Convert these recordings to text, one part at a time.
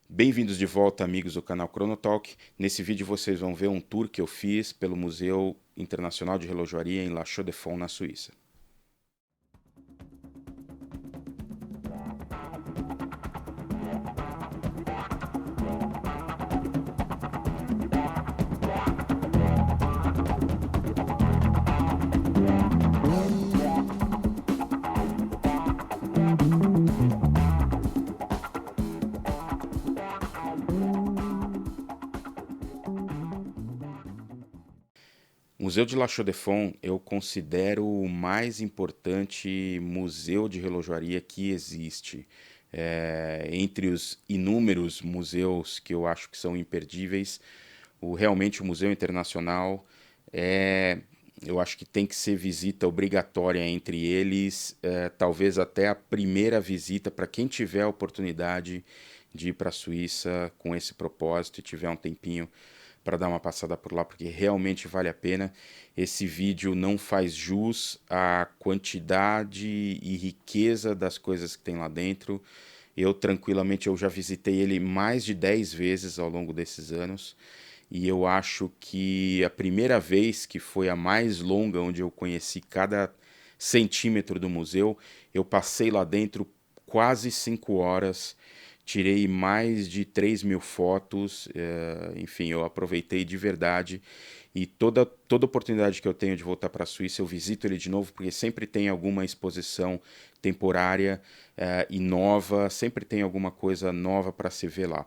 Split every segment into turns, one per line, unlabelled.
Bem-vindos de volta, amigos do canal Chronotalk. Nesse vídeo vocês vão ver um tour que eu fiz pelo Museu Internacional de Relojoaria em La Chaux-de-Fonds, na Suíça. O Museu de La Chaux-de-Fonds eu considero o mais importante museu de relojoaria que existe. Entre os inúmeros museus que eu acho que são imperdíveis, realmente o Museu Internacional eu acho que tem que ser visita obrigatória entre eles, talvez até a primeira visita para quem tiver a oportunidade de ir para a Suíça com esse propósito e tiver um tempinho para dar uma passada por lá, porque realmente vale a pena. Esse vídeo não faz jus à quantidade e riqueza das coisas que tem lá dentro. Eu já visitei ele mais de 10 vezes ao longo desses anos, e eu acho que a primeira vez, que foi a mais longa, onde eu conheci cada centímetro do museu, eu passei lá dentro quase 5 horas, tirei mais de 3.000 fotos, enfim, eu aproveitei de verdade. E toda oportunidade que eu tenho de voltar para a Suíça, eu visito ele de novo, porque sempre tem alguma exposição temporária e nova, sempre tem alguma coisa nova para se ver lá.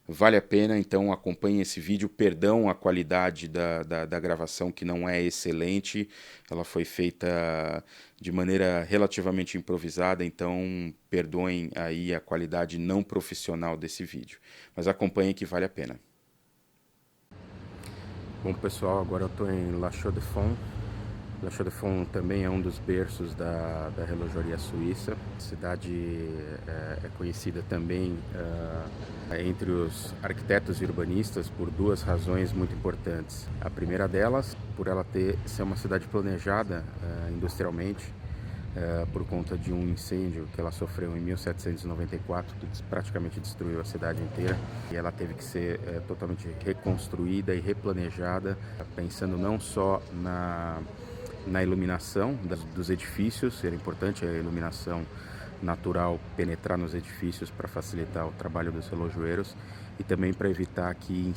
Vale a pena, então acompanhe esse vídeo. Perdão a qualidade da gravação, que não é excelente. Ela foi feita de maneira relativamente improvisada, então perdoem aí a qualidade não profissional desse vídeo. Mas acompanhe que vale a pena. Bom, pessoal, agora eu estou em La Chaux-de-Fonds. La Chaux-de-Fonds também é um dos berços da relojoaria suíça. A cidade é conhecida também entre os arquitetos e urbanistas por duas razões muito importantes. A primeira delas, por ela ser uma cidade planejada industrialmente, por conta de um incêndio que ela sofreu em 1794, que praticamente destruiu a cidade inteira, e ela teve que ser totalmente reconstruída e replanejada, pensando não só na iluminação dos edifícios. Era importante a iluminação natural penetrar nos edifícios para facilitar o trabalho dos relojoeiros, e também para evitar que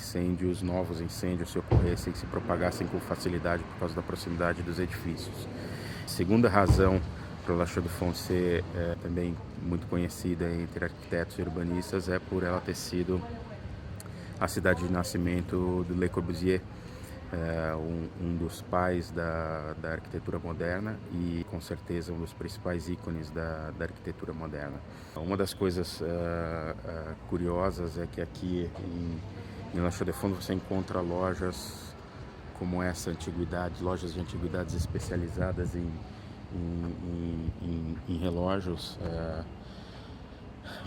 novos incêndios se ocorressem, se propagassem com facilidade por causa da proximidade dos edifícios. Segunda razão para La Chaux-de-Fonds ser também muito conhecida entre arquitetos e urbanistas é por ela ter sido a cidade de nascimento do Le Corbusier, um dos pais da arquitetura moderna e com certeza um dos principais ícones da arquitetura moderna. Uma das coisas curiosas é que aqui em La Chaux-de-Fonds você encontra lojas como essa, lojas de antiguidades especializadas em relógios.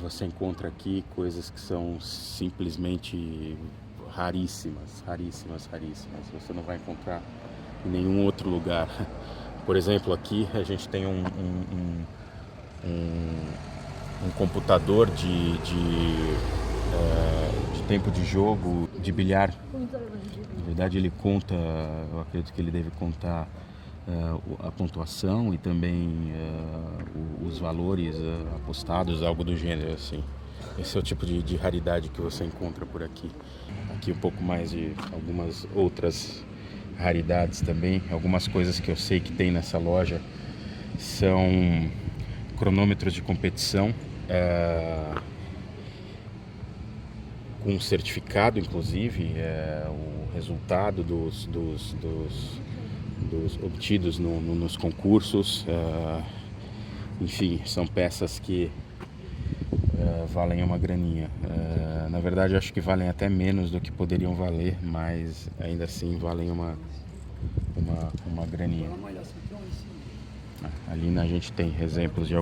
Você encontra aqui coisas que são simplesmente raríssimas. Você não vai encontrar em nenhum outro lugar. Por exemplo, aqui a gente tem um computador de tempo de jogo, de bilhar. Na verdade, ele conta, eu acredito que ele deve contar a pontuação e também os valores apostados, algo do gênero assim. Esse é o tipo de raridade que você encontra por aqui. Aqui um pouco mais de algumas outras raridades também. Algumas coisas que eu sei que tem nessa loja são cronômetros de competição, com certificado, inclusive, o resultado dos obtidos nos concursos. Enfim, são peças que valem uma graninha. Na verdade, acho que valem até menos do que poderiam valer, mas ainda assim valem uma graninha. Ali a gente tem exemplos de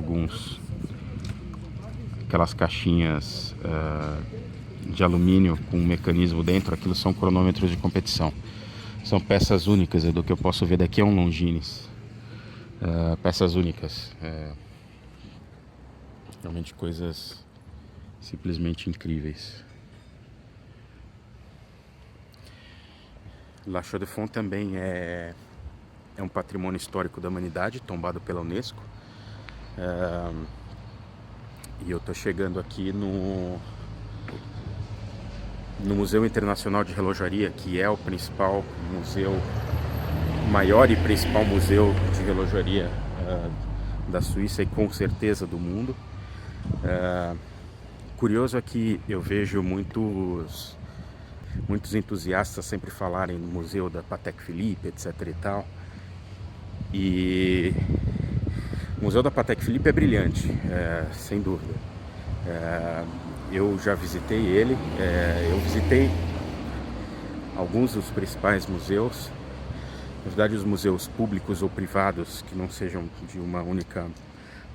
aquelas caixinhas de alumínio com um mecanismo dentro. Aquilo são cronômetros de competição. São peças únicas. Do que eu posso ver daqui é um Longines. Peças únicas. Realmente coisas simplesmente incríveis. La Chaux-de-Fonds também é um patrimônio histórico da humanidade, tombado pela Unesco. E eu estou chegando aqui no Museu Internacional de Relojaria, que é o principal museu, maior e principal museu de relojaria da Suíça e com certeza do mundo. Curioso é que eu vejo muitos entusiastas sempre falarem no museu da Patek Philippe, etc e tal. E o museu da Patek Philippe é brilhante, sem dúvida. Eu já visitei ele, eu visitei alguns dos principais museus. Na verdade, os museus públicos ou privados que não sejam de uma única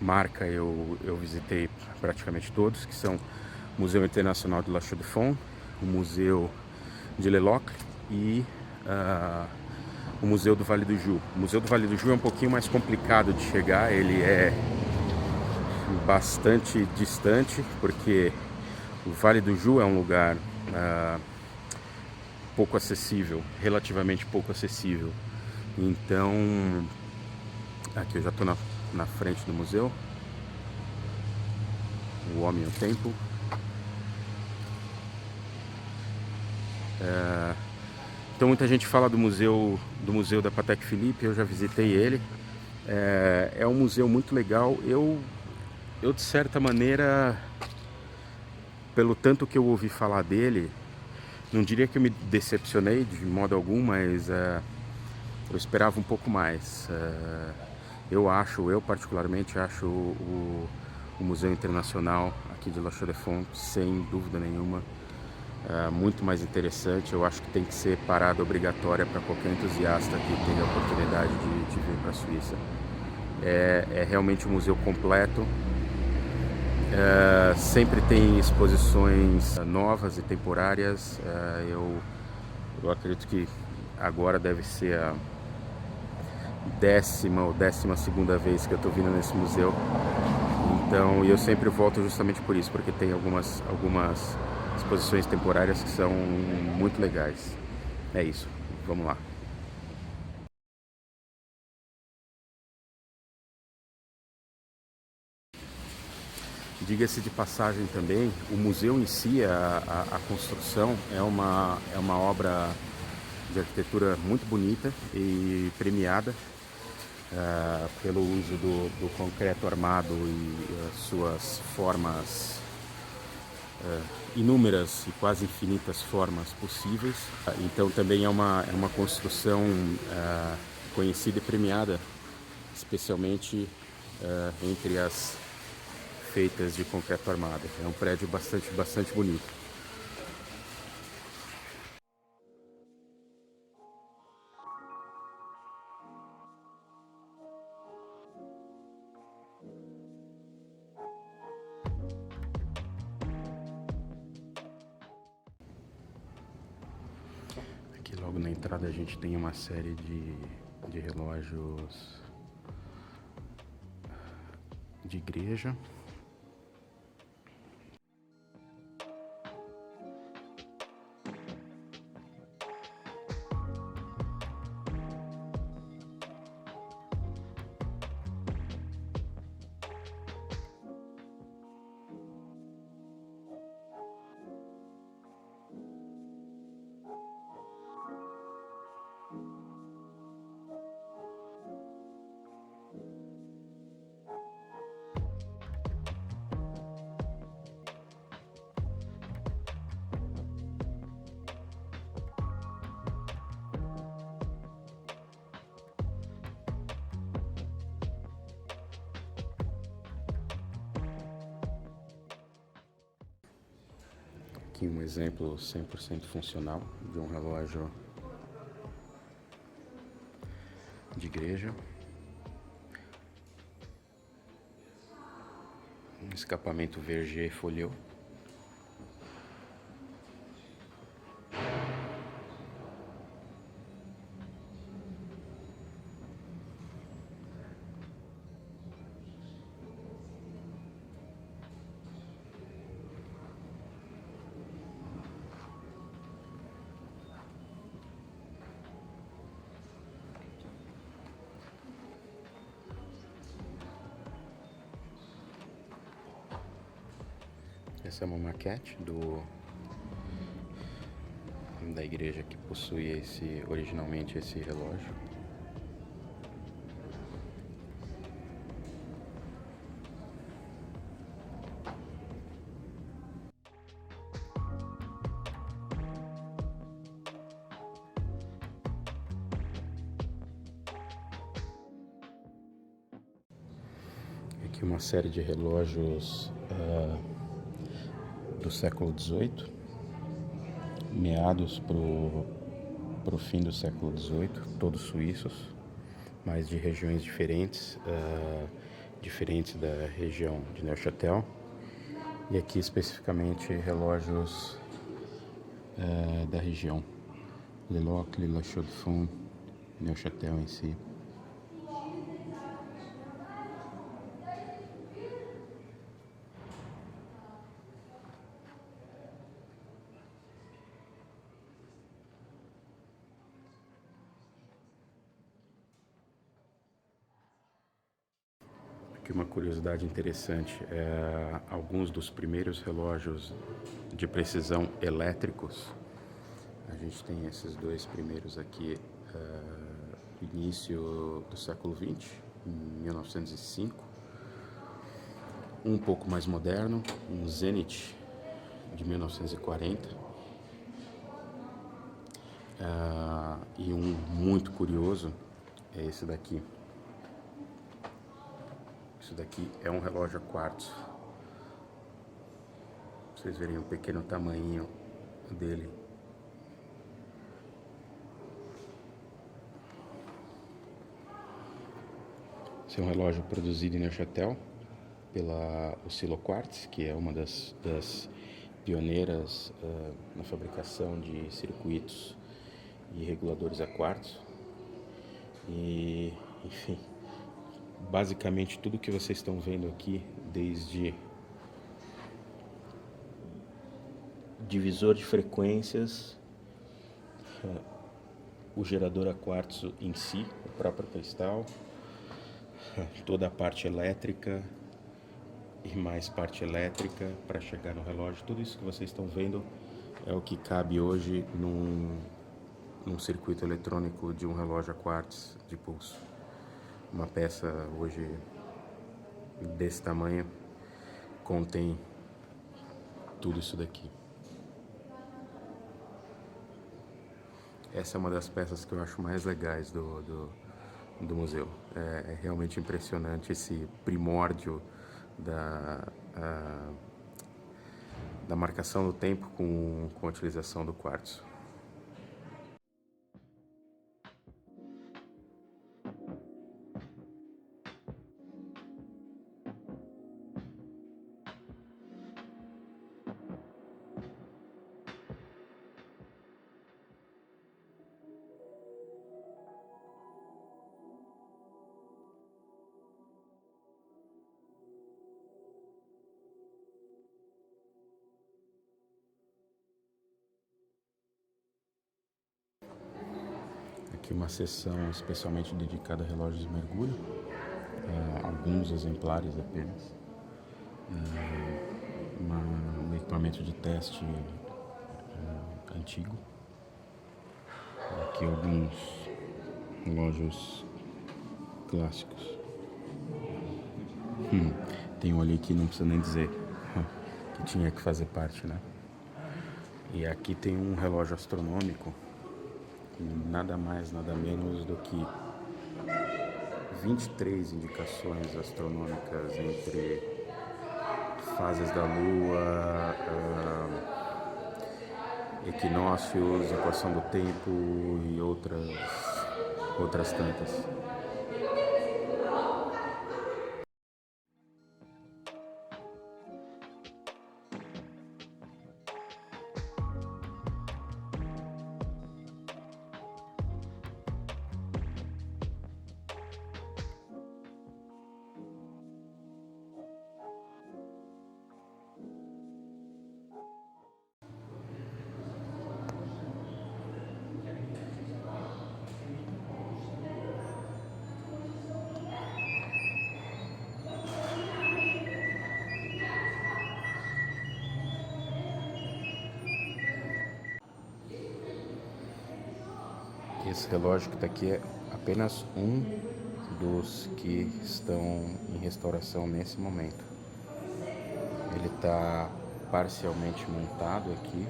marca, eu visitei praticamente todos, que são o Museu Internacional de La Chaux-de-Fonds, o Museu de Le Locle e o Museu do Vale do Joux. O Museu do Vale do Joux é um pouquinho mais complicado de chegar, ele é bastante distante, porque o Vale do Joux é um lugar pouco acessível, relativamente pouco acessível. Então, aqui eu já estou na frente do museu, o Homem e o Tempo. Então muita gente fala do museu da Patek Philippe, eu já visitei ele. É um museu muito legal. Eu de certa maneira, pelo tanto que eu ouvi falar dele, não diria que eu me decepcionei de modo algum, mas eu esperava um pouco mais. Eu particularmente acho o Museu Internacional aqui de La Chaux-de-Fonds, sem dúvida nenhuma, muito mais interessante. Eu acho que tem que ser parada obrigatória para qualquer entusiasta que tenha a oportunidade de vir para a Suíça. É realmente um museu completo. Sempre tem exposições novas e temporárias. Eu acredito que agora deve ser a 10ª ou 12ª vez que eu estou vindo nesse museu. Então, eu sempre volto justamente por isso, porque tem algumas exposições temporárias que são muito legais. É isso, vamos lá. Diga-se de passagem também, o museu em si, a construção, é uma obra de arquitetura muito bonita e premiada pelo uso do concreto armado e suas formas, inúmeras e quase infinitas formas possíveis. Então também é uma construção conhecida e premiada, especialmente entre as feitas de concreto armado. É um prédio bastante bonito. Aqui logo na entrada a gente tem uma série de relógios de igreja. Aqui um exemplo 100% funcional de um relógio de igreja. Um escapamento Verger Folio. Essa é uma maquete da igreja que possui originalmente esse relógio. Aqui uma série de relógios do século XVIII, meados pro fim do século XVIII, todos suíços, mas de regiões diferentes, diferentes da região de Neuchâtel. E aqui especificamente relógios da região, Le Locle, La Chaux-de-Fonds, Neuchâtel em si. Aqui uma curiosidade interessante, alguns dos primeiros relógios de precisão elétricos, a gente tem esses dois primeiros aqui, início do século XX, em 1905, um pouco mais moderno, um Zenith de 1940, e um muito curioso é esse daqui. Isso daqui é um relógio a quartzo. Pra vocês verem o pequeno tamanho dele. Esse é um relógio produzido em Neuchâtel pela Oscillo Quartz, que é uma das pioneiras na fabricação de circuitos e reguladores a quartzo. E, enfim, basicamente tudo que vocês estão vendo aqui, desde divisor de frequências, o gerador a quartzo em si, o próprio cristal, toda a parte elétrica e mais parte elétrica para chegar no relógio, tudo isso que vocês estão vendo é o que cabe hoje num circuito eletrônico de um relógio a quartzo de pulso. Uma peça hoje desse tamanho contém tudo isso daqui. Essa é uma das peças que eu acho mais legais do museu. É realmente impressionante esse primórdio da marcação do tempo com a utilização do quartzo. Aqui uma seção especialmente dedicada a relógios de mergulho, alguns exemplares apenas, um equipamento de teste antigo, aqui alguns relógios clássicos. Tem um ali que não precisa nem dizer que tinha que fazer parte, né? E aqui tem um relógio astronômico, nada mais, nada menos do que 23 indicações astronômicas entre fases da Lua, equinócios, equação do tempo e outras tantas. Esse relógio que está aqui é apenas um dos que estão em restauração nesse momento. Ele está parcialmente montado aqui.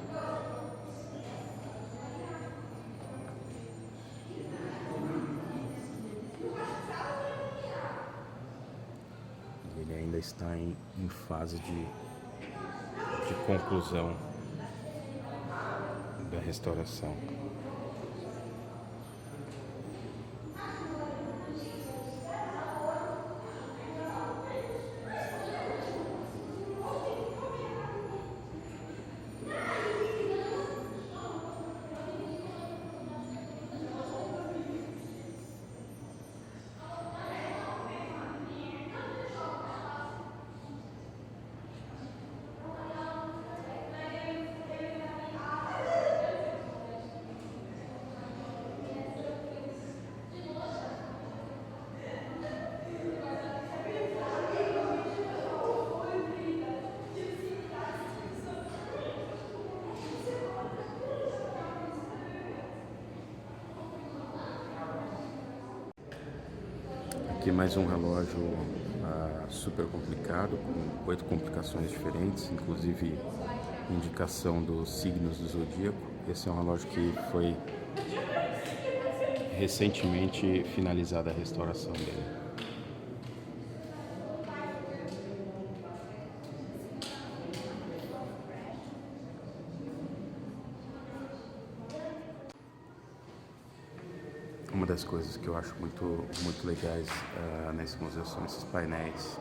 Ele ainda está em fase de conclusão da restauração. Aqui mais um relógio super complicado, com 8 complicações diferentes, inclusive indicação dos signos do zodíaco. Esse é um relógio que foi recentemente finalizada a restauração dele. Uma das coisas que eu acho muito legais nesse museu são esses painéis.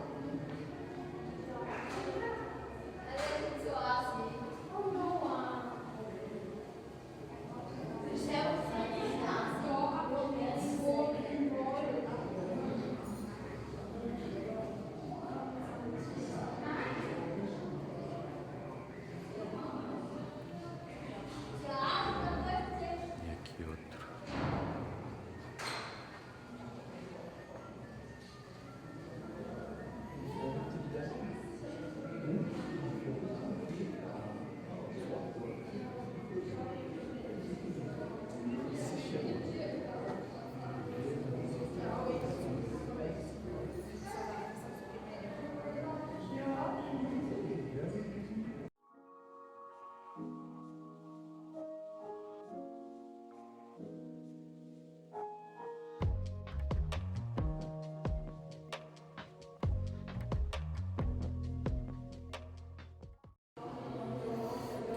E aqui outro.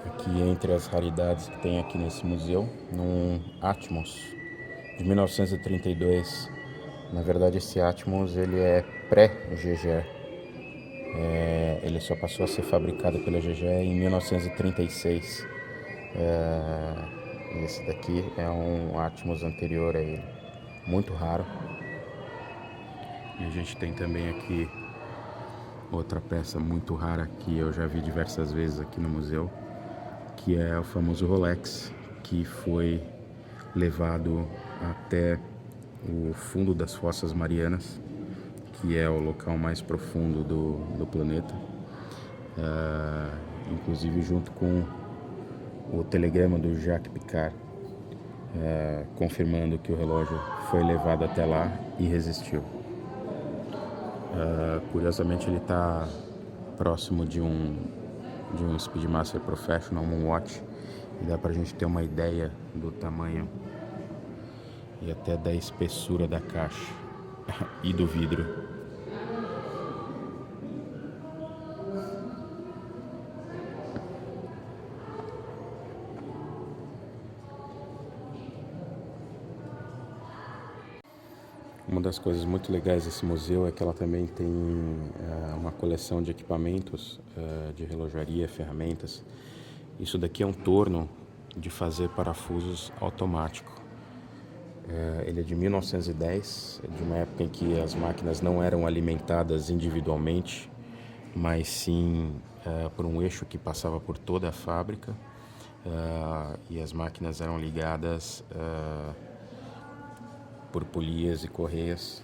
Aqui entre as raridades que tem aqui nesse museu, num Atmos de 1932. Na verdade, esse Atmos ele é pré-GGE. Ele só passou a ser fabricado pela GGE em 1936. Esse daqui é um Atmos anterior a ele, muito raro. E a gente tem também aqui outra peça muito rara que eu já vi diversas vezes aqui no museu, que é o famoso Rolex, que foi levado até o fundo das Fossas Marianas, que é o local mais profundo do planeta, inclusive junto com o telegrama do Jacques Piccard, confirmando que o relógio foi levado até lá e resistiu. Curiosamente, ele está próximo de um Speedmaster Professional, um watch, e dá pra gente ter uma ideia do tamanho e até da espessura da caixa e do vidro. Uma das coisas muito legais desse museu é que ela também tem uma coleção de equipamentos de relojaria, ferramentas. Isso daqui é um torno de fazer parafusos automático. Ele é de 1910, de uma época em que as máquinas não eram alimentadas individualmente, mas sim por um eixo que passava por toda a fábrica, e as máquinas eram ligadas por polias e correias.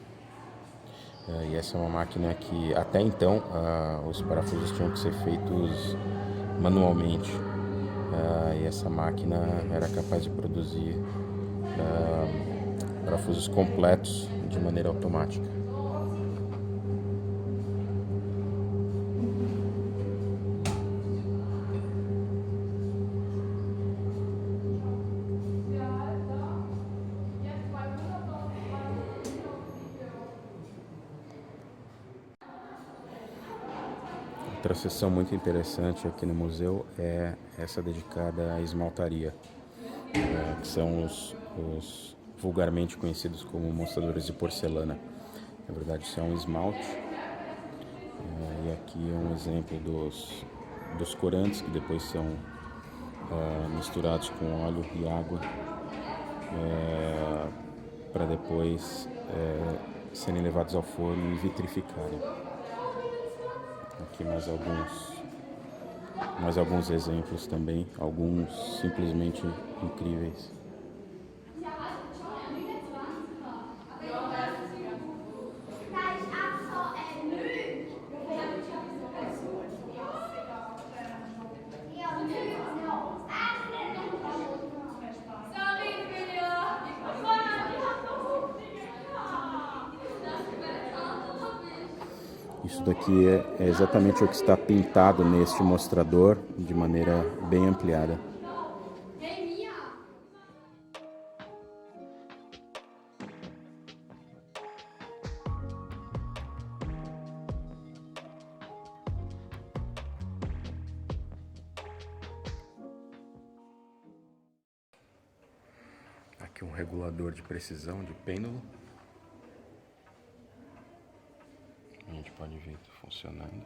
E essa é uma máquina que até então os parafusos tinham que ser feitos manualmente, e essa máquina era capaz de produzir parafusos completos de maneira automática. Outra seção muito interessante aqui no museu é essa dedicada à esmaltaria, que são os vulgarmente conhecidos como mostradores de porcelana. Na verdade, isso é um esmalte, e aqui é um exemplo dos corantes que depois são misturados com óleo e água para depois serem levados ao forno e vitrificarem. Aqui mais alguns exemplos também, alguns simplesmente incríveis. Isso daqui é exatamente o que está pintado neste mostrador de maneira bem ampliada. Aqui um regulador de precisão de pêndulo. A gente pode ver funcionando.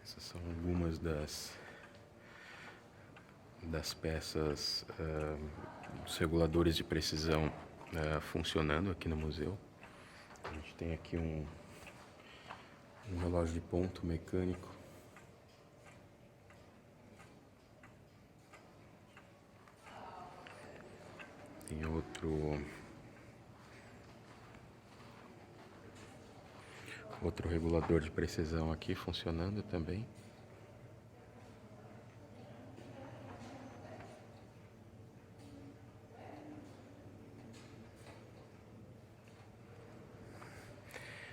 Essas são algumas das peças dos reguladores de precisão funcionando aqui no museu. A gente tem aqui um relógio de ponto mecânico. Tem outro regulador de precisão aqui funcionando também.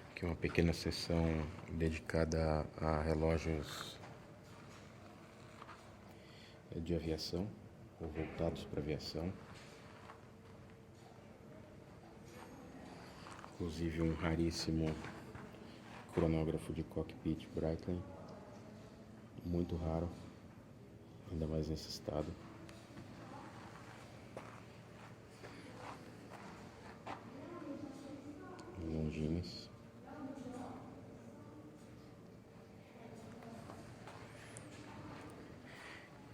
Aqui uma pequena seção dedicada a relógios de aviação ou voltados para aviação. Inclusive um raríssimo cronógrafo de cockpit Breitling, muito raro, ainda mais nesse estado. Longines.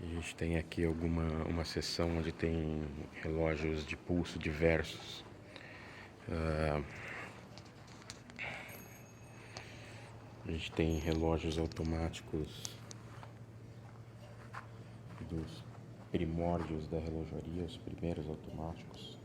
A gente tem aqui uma seção onde tem relógios de pulso diversos. A gente tem relógios automáticos dos primórdios da relojaria, os primeiros automáticos.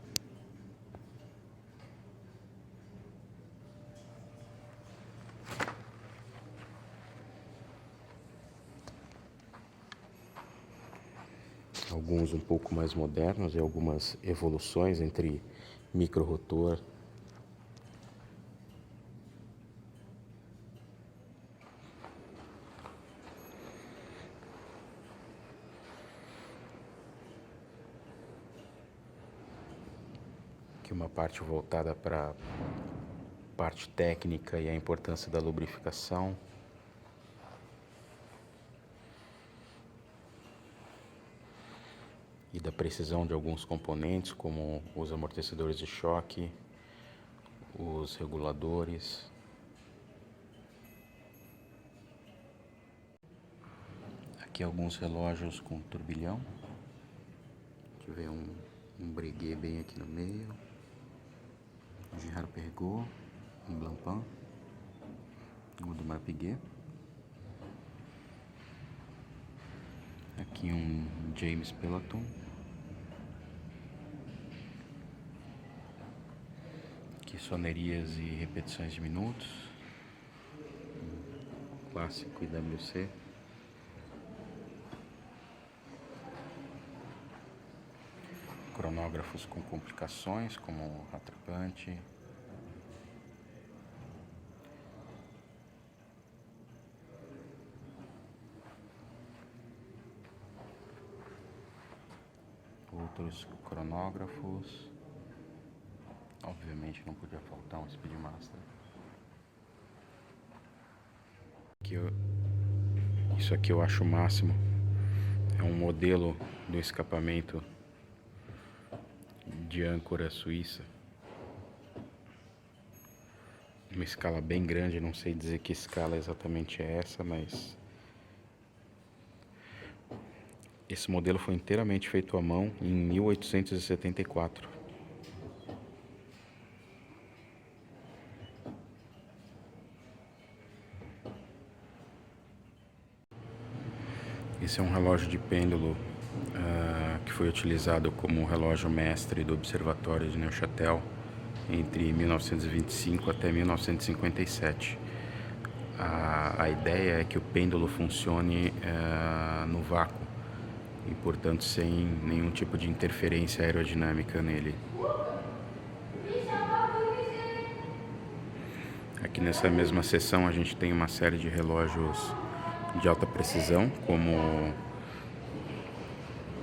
Alguns um pouco mais modernos e algumas evoluções entre micro-rotor, aqui uma parte voltada para a parte técnica e a importância da lubrificação. E da precisão de alguns componentes, como os amortecedores de choque, os reguladores. Aqui alguns relógios com turbilhão. Aqui vem um breguet bem aqui no meio. Um Girard-Perregaux, um Blancpain, um Audemars Piguet. Aqui um James Peloton. Aqui Aqui sonerias e repetições de minutos, clássico IWC. Cronógrafos com complicações, como o Rattrapante. Outros cronógrafos. Obviamente não podia faltar um Speedmaster. Isso aqui eu acho o máximo. É um modelo do escapamento de âncora suíça. Uma escala bem grande, não sei dizer que escala exatamente é essa, mas esse modelo foi inteiramente feito à mão em 1874. Esse é um relógio de pêndulo que foi utilizado como relógio mestre do Observatório de Neuchâtel entre 1925 até 1957. A ideia é que o pêndulo funcione no vácuo e, portanto, sem nenhum tipo de interferência aerodinâmica nele. Aqui nessa mesma seção a gente tem uma série de relógios de alta precisão, como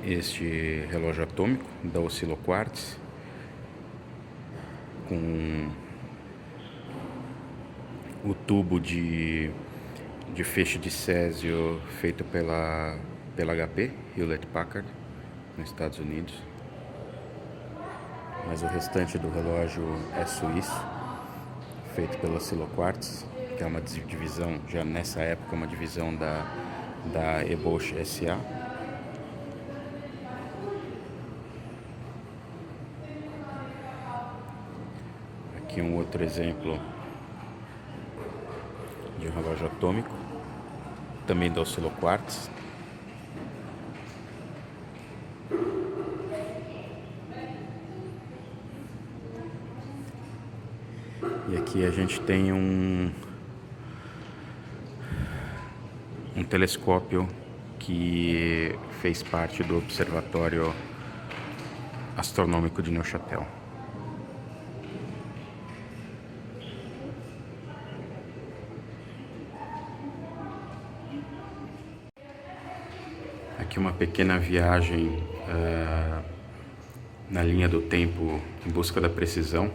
este relógio atômico da Oscillo Quartz, com o tubo de feixe de césio feito pela HP, Hewlett Packard, nos Estados Unidos. Mas o restante do relógio é suíço, feito pela Oscillo Quartz, que é uma divisão, já nessa época, uma divisão da Ebosch SA. Aqui um outro exemplo de um relógio atômico, também da Oscillo Quartz. E aqui a gente tem um telescópio que fez parte do Observatório Astronômico de Neuchâtel. Aqui uma pequena viagem na linha do tempo em busca da precisão.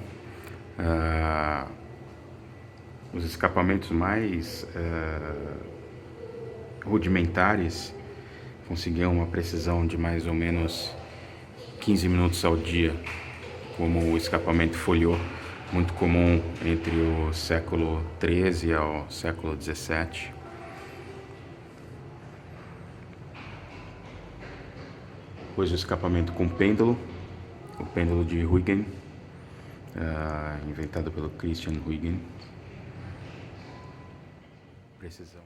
Os escapamentos mais rudimentares conseguiam uma precisão de mais ou menos 15 minutos ao dia, como o escapamento Folliot, muito comum entre o século XIII ao século XVII. Depois o escapamento com pêndulo, o pêndulo de Huygens, inventado pelo Christian Huygens. Precisão.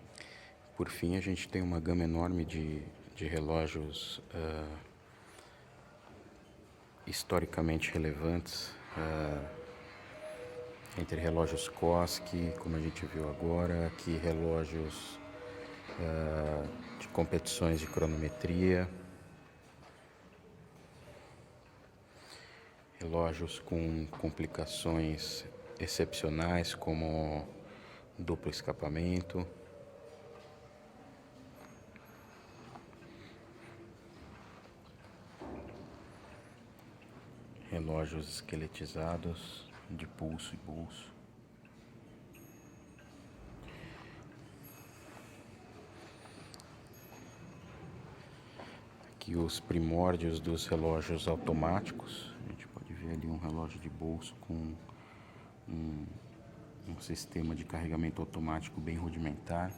Por fim, a gente tem uma gama enorme de relógios historicamente relevantes, entre relógios Koski, como a gente viu agora, aqui relógios de competições de cronometria, relógios com complicações excepcionais como duplo escapamento, relógios esqueletizados de pulso e pulso. Aqui os primórdios dos relógios automáticos. A gente pode ver ali um relógio de bolso com um sistema de carregamento automático bem rudimentar.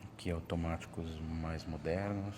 Aqui automáticos mais modernos.